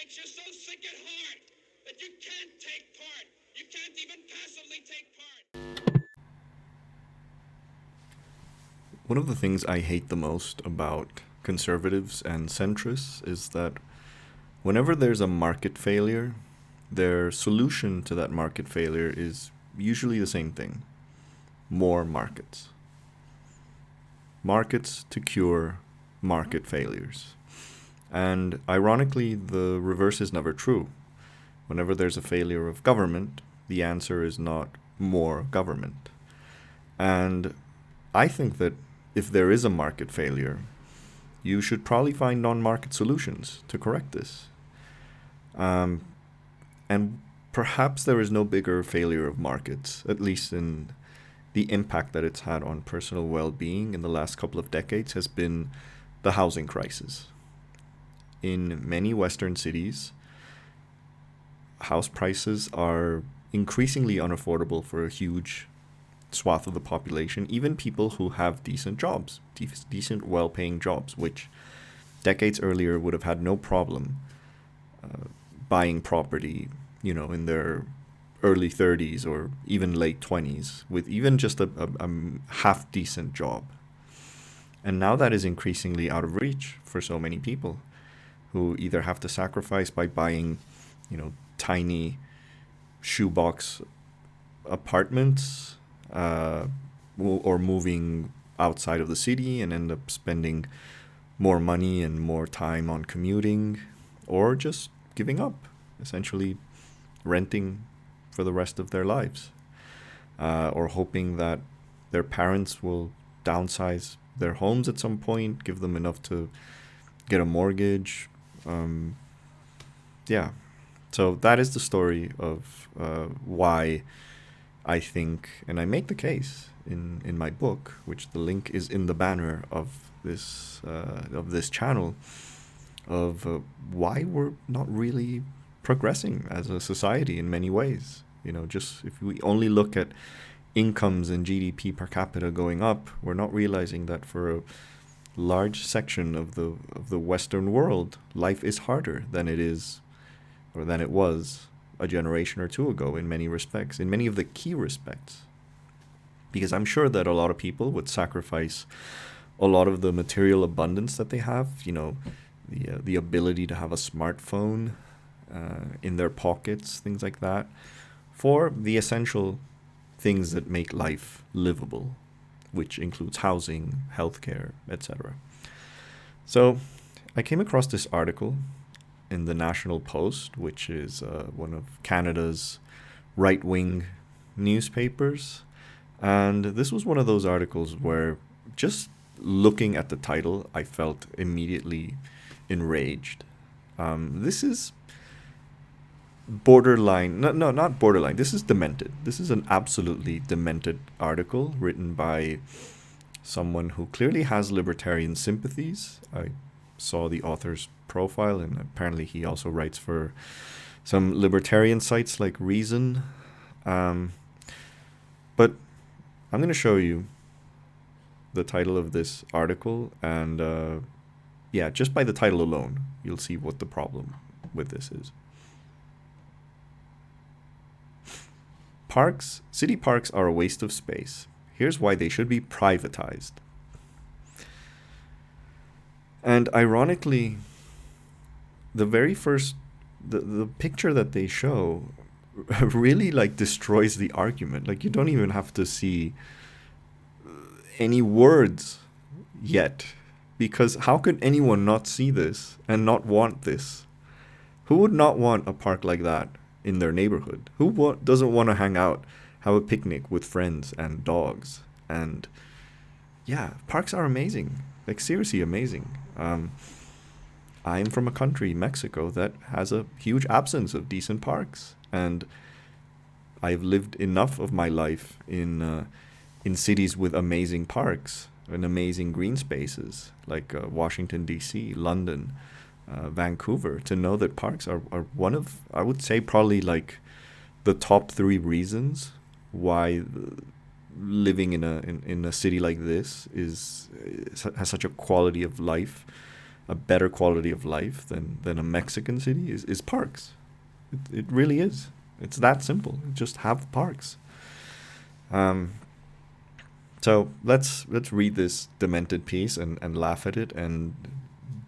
makes you so sick at heart that you can't take part. You can't even passively take part. One of the things I hate the most about conservatives and centrists is that whenever there's a market failure, their solution to that market failure is usually the same thing: more markets. Markets to cure market failures. And ironically, the reverse is never true. Whenever there's a failure of government, the answer is not more government. And I think that if there is a market failure, you should probably find non-market solutions to correct this. And perhaps there is no bigger failure of markets, at least in the impact that it's had on personal well-being in the last couple of decades, has been the housing crisis. In many Western cities, house prices are increasingly unaffordable for a huge swath of the population, even people who have decent jobs, decent, well-paying jobs, which decades earlier would have had no problem buying property, in their early 30s or even late 20s with even just a half-decent job. And now that is increasingly out of reach for so many people who either have to sacrifice by buying, tiny shoebox apartments, or moving outside of the city and end up spending more money and more time on commuting, or just giving up, essentially renting for the rest of their lives, or hoping that their parents will downsize their homes at some point, give them enough to get a mortgage. So that is the story of why I think, and I make the case in my book, which the link is in the banner of this channel, of why we're not really progressing as a society in many ways. Just if we only look at incomes and GDP per capita going up, we're not realizing that for a large section of the Western world, life is harder than it is, or than it was a generation or two ago in many respects, in many of the key respects. Because I'm sure that a lot of people would sacrifice a lot of the material abundance that they have, the ability to have a smartphone in their pockets, things like that, for the essential things that make life livable, which includes housing, healthcare, etc. So I came across this article in the National Post, which is one of Canada's right-wing newspapers. And this was one of those articles where, just looking at the title, I felt immediately enraged. This is borderline, no, not borderline, this is demented. This is an absolutely demented article written by someone who clearly has libertarian sympathies. I saw the author's profile, and apparently he also writes for some libertarian sites like Reason. But I'm going to show you the title of this article, and just by the title alone, you'll see what the problem with this is. City parks are a waste of space. Here's why they should be privatized. And ironically, the very first, the picture that they show really destroys the argument. You don't even have to see any words yet, because how could anyone not see this and not want this? Who would not want a park like that in their neighborhood? Who doesn't want to hang out, have a picnic with friends and dogs? And parks are amazing, seriously amazing. I'm from a country, Mexico, that has a huge absence of decent parks, and I've lived enough of my life in cities with amazing parks and amazing green spaces, like Washington, D.C., London, Vancouver, to know that parks are one of, I would say, probably the top 3 reasons why living in a city like this has such a quality of life a better quality of life than a Mexican city is parks. It really is. It's that simple. Just have parks. So let's read this demented piece and laugh at it and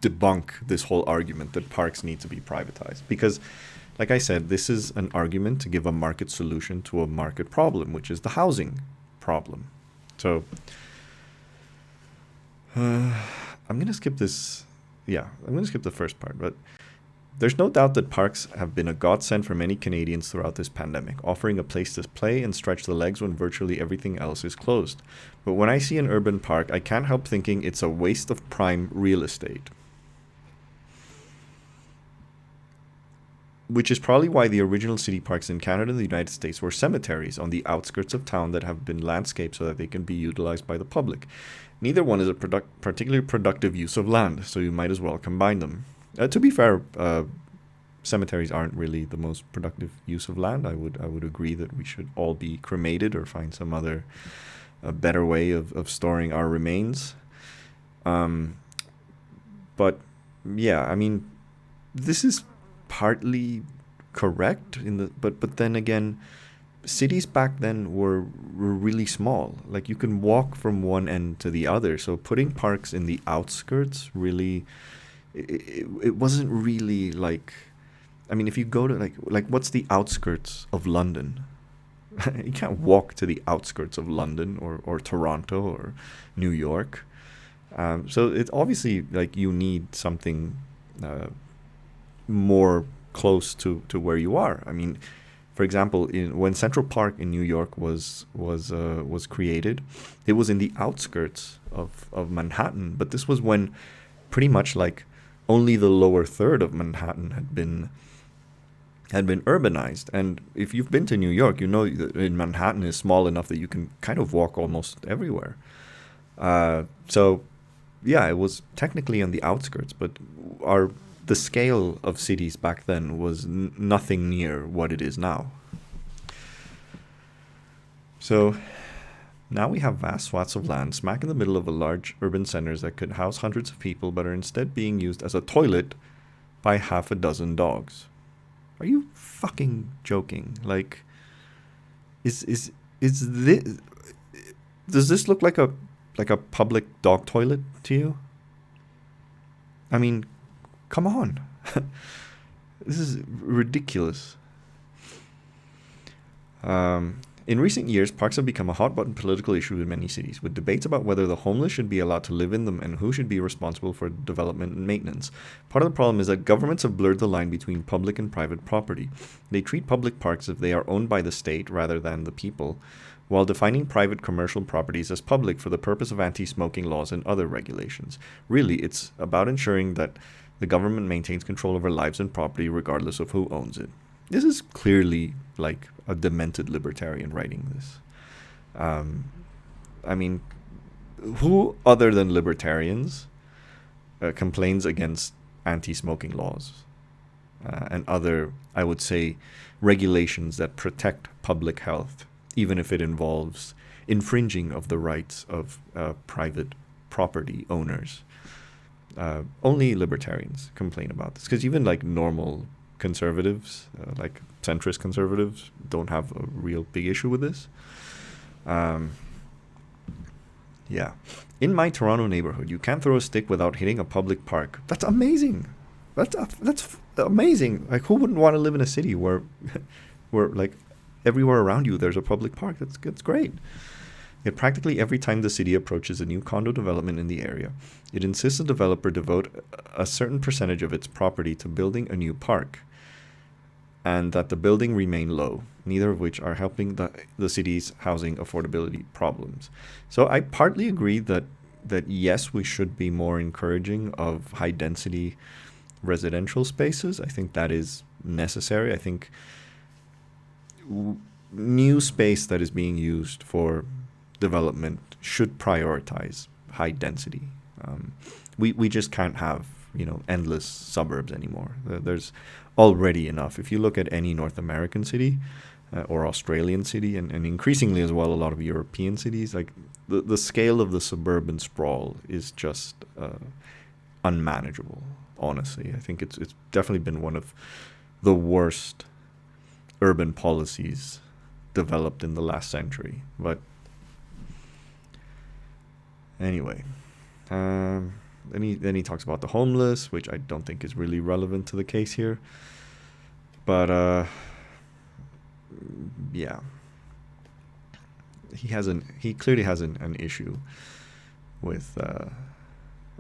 debunk this whole argument that parks need to be privatized. Because, like I said, this is an argument to give a market solution to a market problem, which is the housing problem. So I'm going to skip this. Yeah, I'm going to skip the first part. But there's no doubt that parks have been a godsend for many Canadians throughout this pandemic, offering a place to play and stretch the legs when virtually everything else is closed. But when I see an urban park, I can't help thinking it's a waste of prime real estate. Which is probably why the original city parks in Canada and the United States were cemeteries on the outskirts of town that have been landscaped so that they can be utilized by the public. Neither one is a particularly productive use of land, so you might as well combine them. To be fair, cemeteries aren't really the most productive use of land. I would agree that we should all be cremated or find some other better way of storing our remains. But yeah, I mean, this is partly correct but then again, cities back then were really small. Like, you can walk from one end to the other. So putting parks in the outskirts really, it wasn't really like, I mean, if you go to like what's the outskirts of London? You can't walk to the outskirts of London or Toronto or New York. So it's obviously like you need something more close to where you are. I mean, for example, when Central Park in New York was created, it was in the outskirts of Manhattan. But this was when pretty much like only the lower third of Manhattan had been urbanized. And if you've been to New York, you know that in Manhattan is small enough that you can kind of walk almost everywhere. So yeah, it was technically on the outskirts, but the scale of cities back then was nothing near what it is now. So now we have vast swaths of land smack in the middle of a large urban centers that could house hundreds of people, but are instead being used as a toilet by half a dozen dogs. Are you fucking joking? Like, is this? Does this look like a public dog toilet to you? I mean, come on. This is ridiculous. In recent years, parks have become a hot-button political issue in many cities, with debates about whether the homeless should be allowed to live in them and who should be responsible for development and maintenance. Part of the problem is that governments have blurred the line between public and private property. They treat public parks as if they are owned by the state rather than the people, while defining private commercial properties as public for the purpose of anti-smoking laws and other regulations. Really, it's about ensuring that the government maintains control over lives and property regardless of who owns it. This is clearly like a demented libertarian writing this. I mean, who other than libertarians complains against anti-smoking laws and other, I would say, regulations that protect public health, even if it involves infringing of the rights of private property owners? Only libertarians complain about this, because even like normal conservatives, like centrist conservatives, don't have a real big issue with this. Yeah. In my Toronto neighborhood, you can't throw a stick without hitting a public park. That's amazing. That's amazing. Like, who wouldn't want to live in a city where like everywhere around you there's a public park? That's great. Yet practically every time the city approaches a new condo development in the area, it insists the developer devote a certain percentage of its property to building a new park, and that the building remain low, neither of which are helping the city's housing affordability problems. So I partly agree that yes, we should be more encouraging of high density residential spaces. I think that is necessary. I think new space that is being used for development should prioritize high density. We just can't have endless suburbs anymore. There's already enough. If you look at any North American city or Australian city, and increasingly as well a lot of European cities, like the scale of the suburban sprawl is just unmanageable, honestly. I think it's definitely been one of the worst urban policies developed in the last century. But anyway, then he talks about the homeless, which I don't think is really relevant to the case here. But yeah, he clearly has an issue with.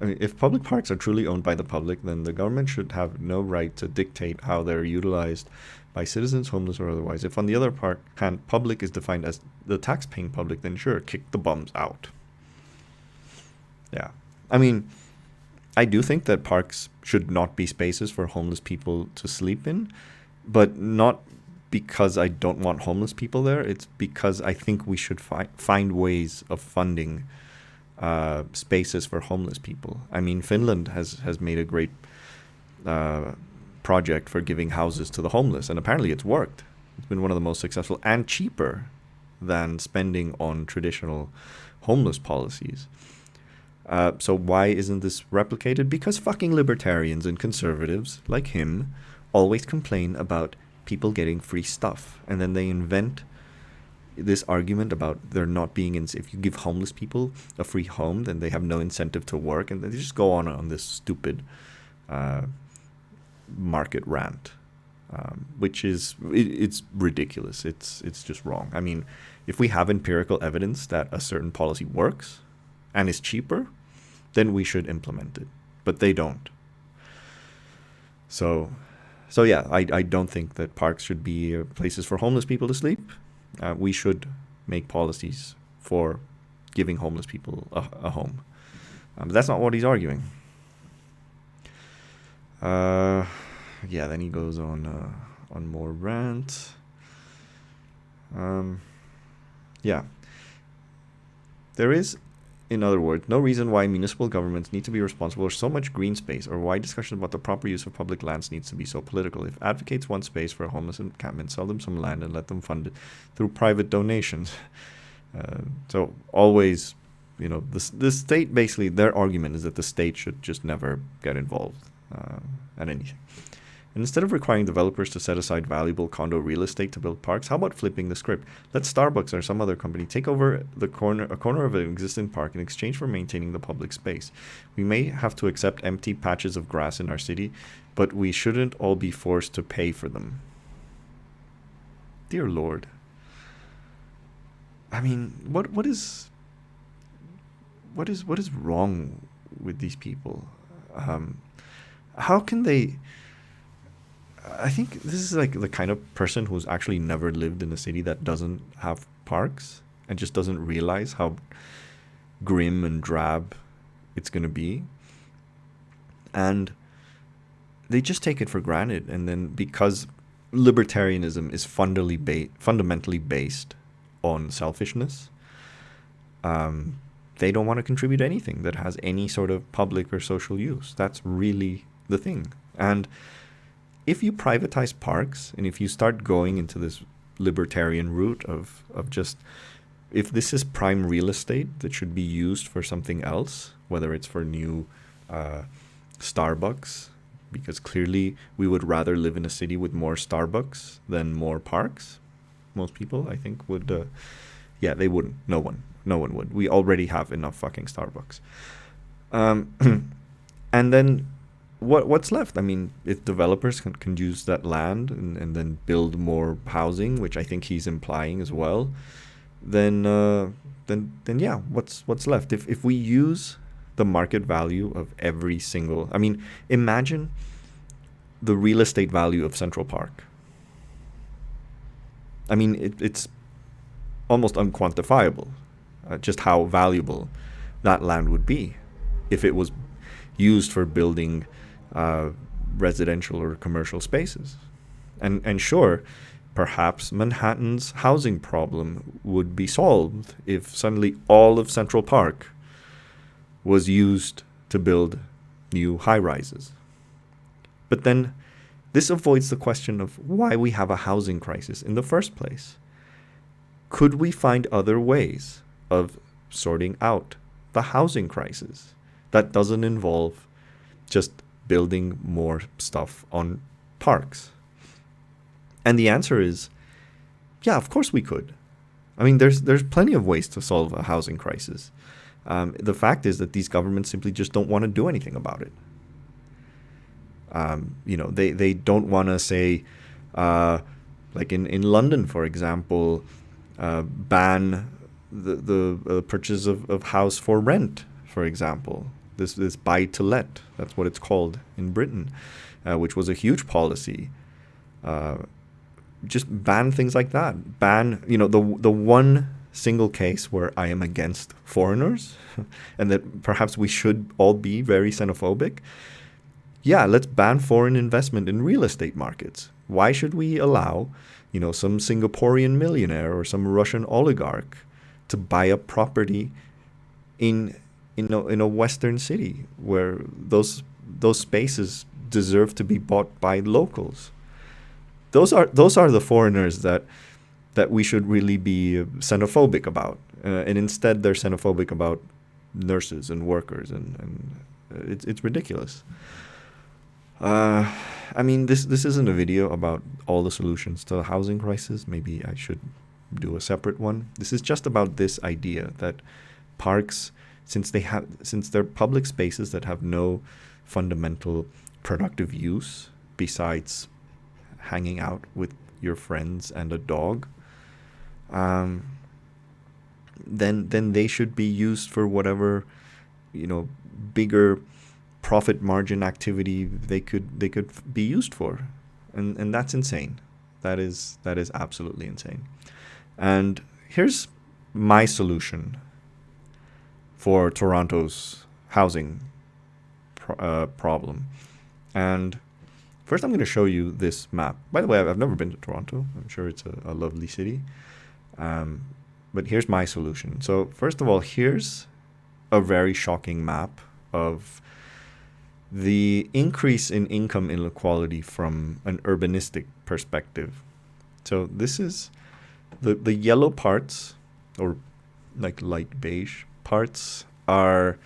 I mean, if public parks are truly owned by the public, then the government should have no right to dictate how they're utilized by citizens, homeless or otherwise. If on the other hand, public is defined as the tax-paying public, then sure, kick the bums out. Yeah. I mean, I do think that parks should not be spaces for homeless people to sleep in, but not because I don't want homeless people there. It's because I think we should find ways of funding spaces for homeless people. I mean, Finland has made a great project for giving houses to the homeless, and apparently it's worked. It's been one of the most successful and cheaper than spending on traditional homeless policies. So why isn't this replicated? Because fucking libertarians and conservatives like him always complain about people getting free stuff, and then they invent this argument about there not being if you give homeless people a free home, then they have no incentive to work, and they just go on this stupid market rant, which is it's ridiculous. It's just wrong. I mean, if we have empirical evidence that a certain policy works and is cheaper, then we should implement it, but they don't. So yeah, I don't think that parks should be places for homeless people to sleep. We should make policies for giving homeless people a home. But that's not what he's arguing. Yeah, then he goes on more rant. Yeah. There is, in other words, no reason why municipal governments need to be responsible for so much green space, or why discussion about the proper use of public lands needs to be so political. If advocates want space for a homeless encampment, sell them some land and let them fund it through private donations. So always, the state, basically, their argument is that the state should just never get involved at anything. And instead of requiring developers to set aside valuable condo real estate to build parks, how about flipping the script? Let Starbucks or some other company take over a corner of an existing park in exchange for maintaining the public space. We may have to accept empty patches of grass in our city, but we shouldn't all be forced to pay for them. Dear Lord. I mean, what is wrong with these people? How can they? I think this is like the kind of person who's actually never lived in a city that doesn't have parks and just doesn't realize how grim and drab it's going to be. And they just take it for granted. And then because libertarianism is fundamentally based on selfishness, they don't want to contribute anything that has any sort of public or social use. That's really the thing. And if you privatize parks, and if you start going into this libertarian route of just, if this is prime real estate that should be used for something else, whether it's for new Starbucks, because clearly we would rather live in a city with more Starbucks than more parks. Most people, I think, would, they wouldn't. No one would. We already have enough fucking Starbucks. And then what's left? I mean, if developers can use that land and then build more housing, which I think he's implying as well, then yeah, what's left? If we use the market value of every single, I mean, imagine the real estate value of Central Park. I mean, it's almost unquantifiable, just how valuable that land would be if it was used for building residential or commercial spaces. And sure, perhaps Manhattan's housing problem would be solved if suddenly all of Central Park was used to build new high-rises. But then this avoids the question of why we have a housing crisis in the first place. Could we find other ways of sorting out the housing crisis that doesn't involve just building more stuff on parks? And the answer is, yeah, of course we could. I mean, there's plenty of ways to solve a housing crisis. The fact is that these governments simply just don't want to do anything about it. They don't want to say, like in London, for example, ban the purchase of house for rent, for example. This buy to let, that's what it's called in Britain, which was a huge policy. Just ban things like that. Ban, the one single case where I am against foreigners and that perhaps we should all be very xenophobic. Yeah, let's ban foreign investment in real estate markets. Why should we allow, some Singaporean millionaire or some Russian oligarch to buy up property in a Western city where those spaces deserve to be bought by locals? Those are the foreigners that we should really be xenophobic about, and instead they're xenophobic about nurses and workers, and it's ridiculous. I mean, this isn't a video about all the solutions to the housing crisis. Maybe I should do a separate one. This is just about this idea that parks, since they're public spaces that have no fundamental productive use besides hanging out with your friends and a dog, then they should be used for whatever bigger profit margin activity they could be used for, and that's insane. That is absolutely insane. And here's my solution for Toronto's housing problem. And first, I'm going to show you this map. By the way, I've never been to Toronto. I'm sure it's a lovely city. But here's my solution. So first of all, here's a very shocking map of the increase in income inequality from an urbanistic perspective. So this is the yellow parts, or like light beige parts, are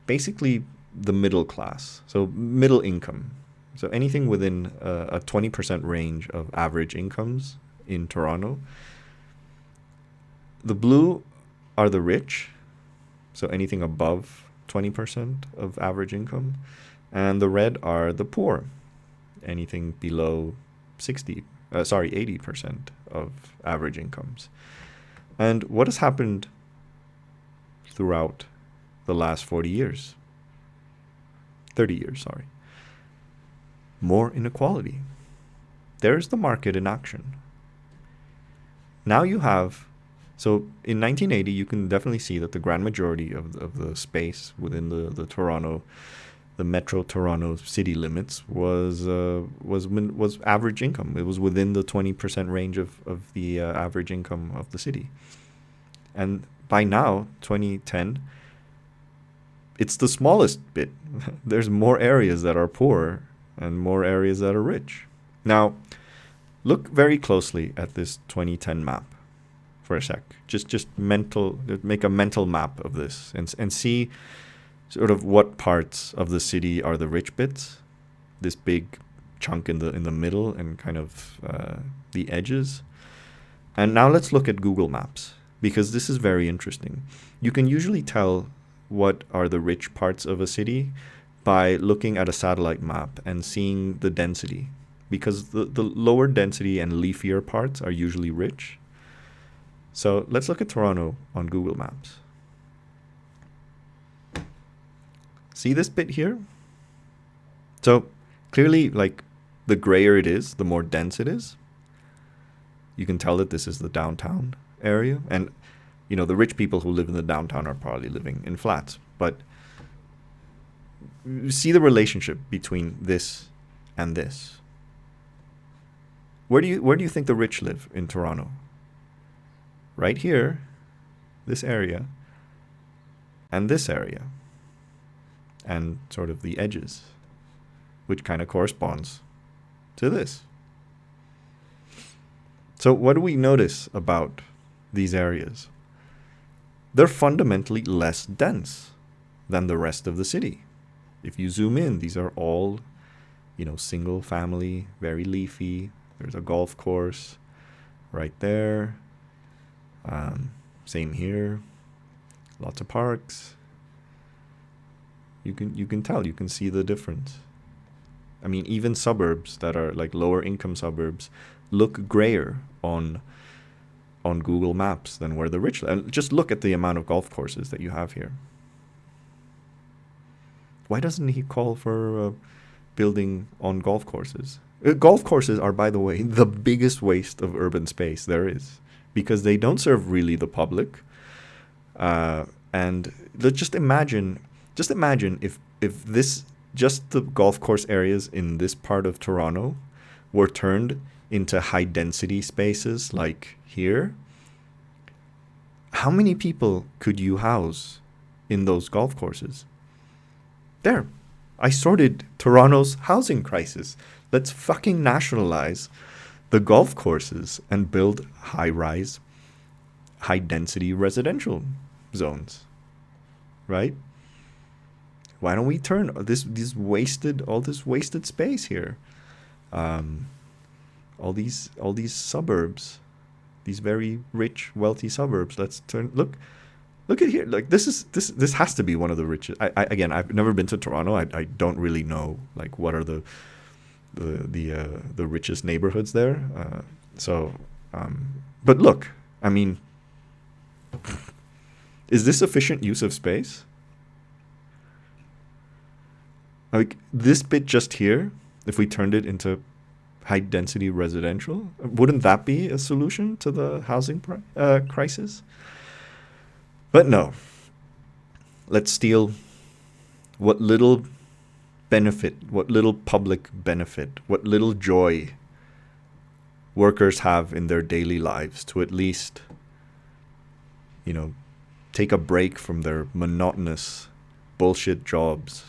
basically the middle class. So middle income. So anything within a 20% range of average incomes in Toronto. The blue are the rich, so anything above 20% of average income. And the red are the poor, anything below 80% of average incomes. And what has happened throughout the last 30 years? More inequality. There's the market in action. Now you have, so in 1980, you can definitely see that the grand majority of the space within the Metro Toronto city limits was average income. It was within the 20% range of the average income of the city. And by now, 2010, it's the smallest bit. There's more areas that are poor and more areas that are rich. Now, look very closely at this 2010 map for a sec. Just make a mental map of this and see sort of what parts of the city are the rich bits, this big chunk in the middle and kind of the edges. And now let's look at Google Maps, because this is very interesting. You can usually tell what are the rich parts of a city by looking at a satellite map and seeing the density, because the lower density and leafier parts are usually rich. So let's look at Toronto on Google Maps. See this bit here? So clearly, like, the grayer it is, the more dense it is. You can tell that this is the downtown area. And, the rich people who live in the downtown are probably living in flats. But you see the relationship between this and this. Where do you think the rich live in Toronto? Right here, this area, and this area. And sort of the edges, which kind of corresponds to this. So what do we notice about these areas? They're fundamentally less dense than the rest of the city. If you zoom in, these are all, single family, very leafy. There's a golf course right there. Same here. Lots of parks. You can tell, you can see the difference. I mean, even suburbs that are like lower income suburbs look grayer on Google Maps than where the rich live. And just look at the amount of golf courses that you have here. Why doesn't he call for building on golf courses? Golf courses are, by the way, the biggest waste of urban space there is, because they don't serve really the public. And just imagine if this, just the golf course areas in this part of Toronto were turned into high density spaces like here. How many people could you house in those golf courses? There, I sorted Toronto's housing crisis. Let's fucking nationalize the golf courses and build high-rise, high-density residential zones, right? Why don't we turn all this wasted space here, all these suburbs, these very rich, wealthy suburbs? Let's turn. Look at here. Like this has to be one of the richest. Again, I've never been to Toronto. I don't really know like what are the richest neighborhoods there. But look, I mean, is this efficient use of space? Like this bit just here, if we turned it into high density residential, wouldn't that be a solution to the housing crisis? But no, let's steal what little benefit, what little public benefit, what little joy workers have in their daily lives to at least, take a break from their monotonous bullshit jobs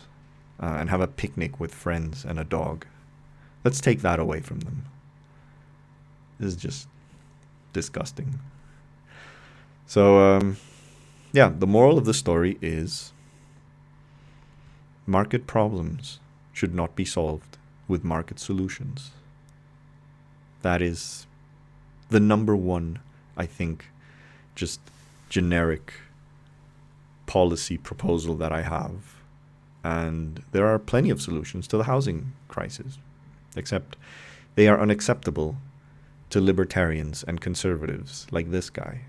and have a picnic with friends and a dog. Let's take that away from them. This is just disgusting. So, the moral of the story is market problems should not be solved with market solutions. That is the number one, I think, just generic policy proposal that I have. And there are plenty of solutions to the housing crisis, except they are unacceptable to libertarians and conservatives like this guy,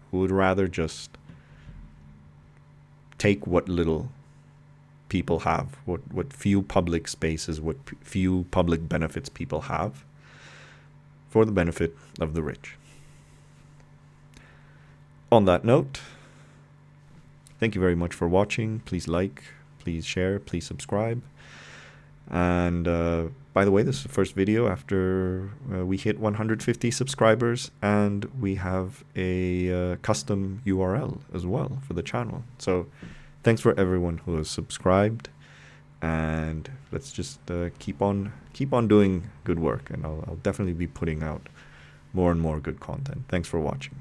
who would rather just take what little people have, what few public spaces, what few public benefits people have, for the benefit of the rich. On that note, thank you very much for watching. Please like, please share, please subscribe. And by the way, this is the first video after we hit 150 subscribers, and we have a custom URL as well for the channel. So thanks for everyone who has subscribed, and let's just keep on doing good work, and I'll definitely be putting out more and more good content. Thanks for watching.